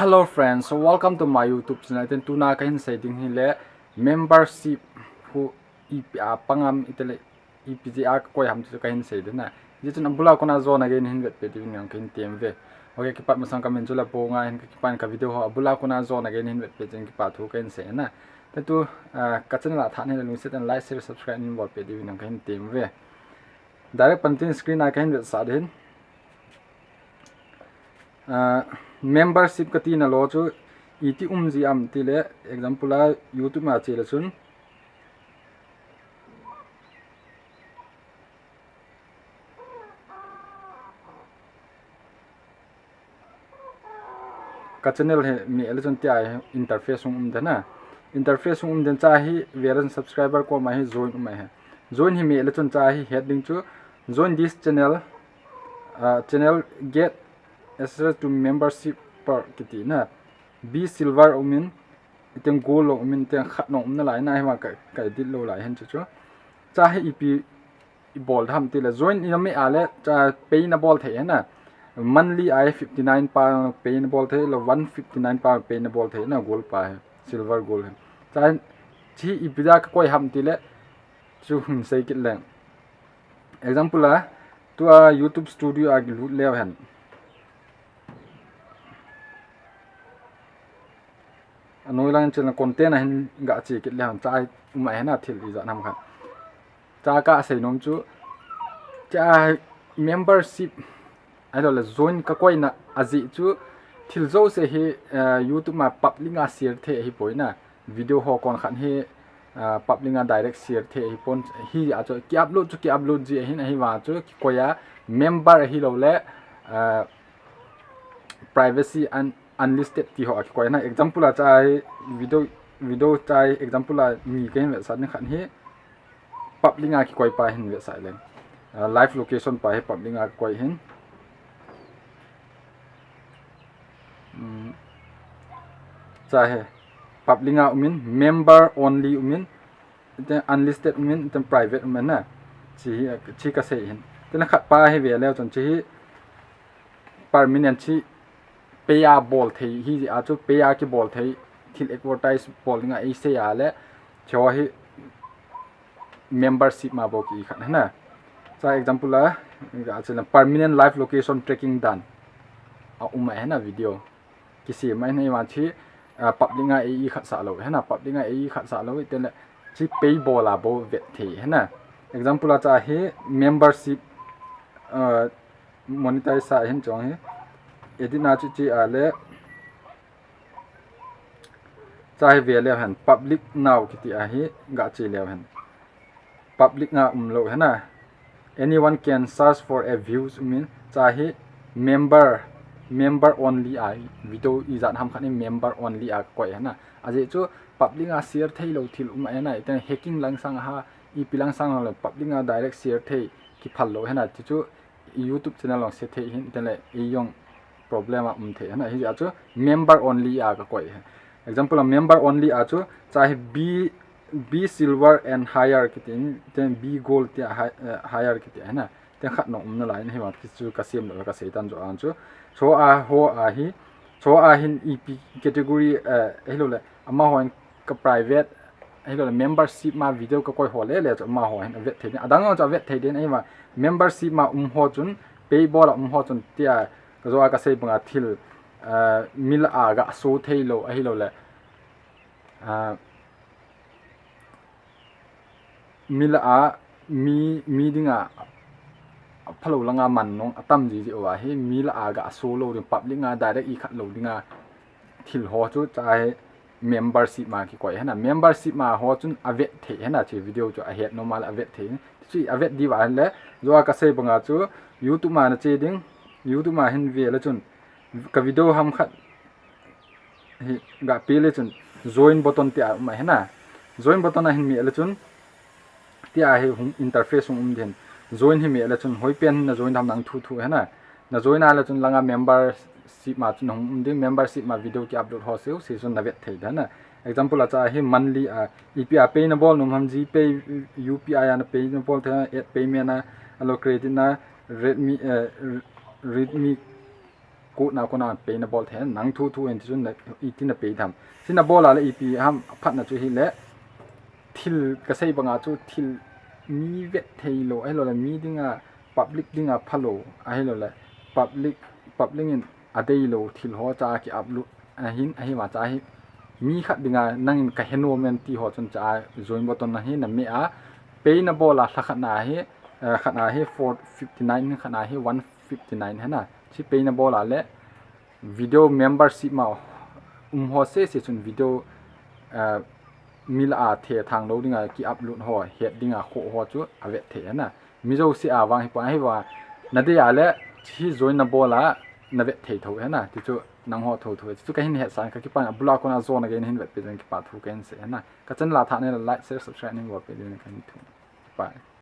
Hello friends, so welcome to my YouTube channel. Then tuna kahin setting hile membership who EPA pangam itele EPGA koi ham chu kahin setting na. Jichun ambula kona zone again hin vet peti nyang kahin TMV. Okay kipat masang kamen chula po nga hin kipan ka video ho abula kona zone again hin vet peti kipat thu kahin se na. Then tu kachan la than hin set and like share subscribe in bot peti nyang kahin TMV. Direct pantin screen na kahin vet sa din. Membership kati na lo chu iti ji am tile example la YouTube ma chela chun ka channel he mi ele chun tia interface dana interface den cha hi veran subscriber ko ma hi join he join hi mi ele chun cha hi heading chu join this channel channel get access to membership per kiti na B silver umin item gold umin te khat no na lai na ma ka dil lo lai hen chu cha he ip ball tham ti la join in me ale cha pay na ball the na monthly I 59 pa pay na ball the lo 159 pa pay na ball the na gold pa silver gold cha chi ip da ka koi ham ti le chu hun sei kit lang example la tu YouTube studio ag lu le han noi lang channel content hin ga chi kit le han chai mai na thil i za nam kha cha ka sei nom chu cha membership ai lo la join ka koi na aji chu thil zo se he YouTube ma public a share the hi poina video ho kon khan he public a direct share the hi pon hi a chu ki upload ji hin hi wa chu koya member hi lo le privacy and unlisted ki ho ko na example cha video cha example la mi ken sa ni khan he public a ki koi pa hin we sa len live location pa he public a koi hin cha he public a umin member only umin then unlisted umin then private umin na chi ka se hin then khat pa he we le chon chi permanent chi paya ball the hi a chu paya ki ball the thil advertise ball nga e se ya le cho hi membership ma bo ki khan na cha example la ga chena permanent live location tracking done a na video kisi mai nei ma chi public nga e khat sa lo na public nga e khat sa lo ten chi pay ball a bo vet the na example la cha hi membership monetize sa hin chong hi edina chi ale chai ve le han public now kiti a hi ga chi le han public nga lo hana anyone can search for a views mean chahi member only I video izan ham khani member only a koi hana aje chu public a share thei lo thil na iten hacking lang sang ha I pilang sang lo public a direct share thei ki phal lo hana chu YouTube channel long se thei hin tele e yong problem the na hi chu member only a ka koi example a member only a chu chahe b silver and higher kitin then b gold ti higher kiti na ten khat no na lai hi ma chu ka sem lo ka seitan jo an chu so a ho a hi so a hin ep category hello le ama ho ka private hello membership ma video ka koi ho le ma ho hin vet the adang cha vet the den ai ma membership ma ho chun pay ball ho chun tia zo ka sei banga thil mil a ga so theilo a hilo le mil a mi dinga phalo langa man nong atam ji wa he mil a ga so lo ring public nga direct I khat lo dinga thil ho chu chai membership ma ki koi hana membership ma ho chun avet the hana chi video chu a het normal avet the chi avet di wa le zo ka sei banga chu YouTube ma na che ding YouTube ma hin ve la chun ka video ham khat hi ga pe le chun join button ti a ma hena join button a hin mi le chun ti a he hum interface den join hi mi le chun hoi pen na join dam nang thu hena na join a le chun langa membership ma chun hum ding membership ma video ki upload ho se chun na vet thei da na example a cha hi monthly a ep a pay na ball num ham ji pay UPI an pay na ball the 8 payment na allo credit na redmi กูน่าคนน่าเป็นนับบอลแทนนังทูเอ็นที่สุดเลยอีที่น่ะเป็นทำสิ่งนับบอลอะไรอีปีห้ามพัดน่ะช่วยเละทิลก็ใช่บางอาจูทิลมีเวทเทโลไอ้เราเลยมีดิ้งอ่ะ public ดิ้งอ่ะพัลโลไอ้เราเลย public เนี่ยอะไรโลทิลหัวจ้ากี่อัพลุไอ้หินไอ้มาจ้าให้มีขัดดิ้งอ่ะนั่งกับเฮโนเมนที่หัวจนจ้าจอยบอตอนนั้นให้นั่นไม่อ่ะเป็นนับบอลละขัดหน้าให้ขัดหน้าให้459ขัดหน้าให้159ฮะนะที่เป็นนับบอลละเละวิดีโอ membership มาหัวเสียส่วนวิดีโอมีละเททางเราดิ้งกี่อัพโหลดหัวเฮ็ดดิ้งโคหัวจู่เอาไว้เทนะมีเจ้าเสียวางให้ปให้ว่านั่นเดียวแหละที่จอยนับบอลละนั่นเวทเทถูกนะที่จู่นังหัวถูกที่จู่ก็เห็นเหตุสารก็คิดว่าบล็อกคนอาโซนก็เห็นเวทเป็นกี่ปาถูกกันเสียนะก็จะลาทางนี้ไลค์ share subscribe นี่ว่าเป็นยังไงกันถูกไป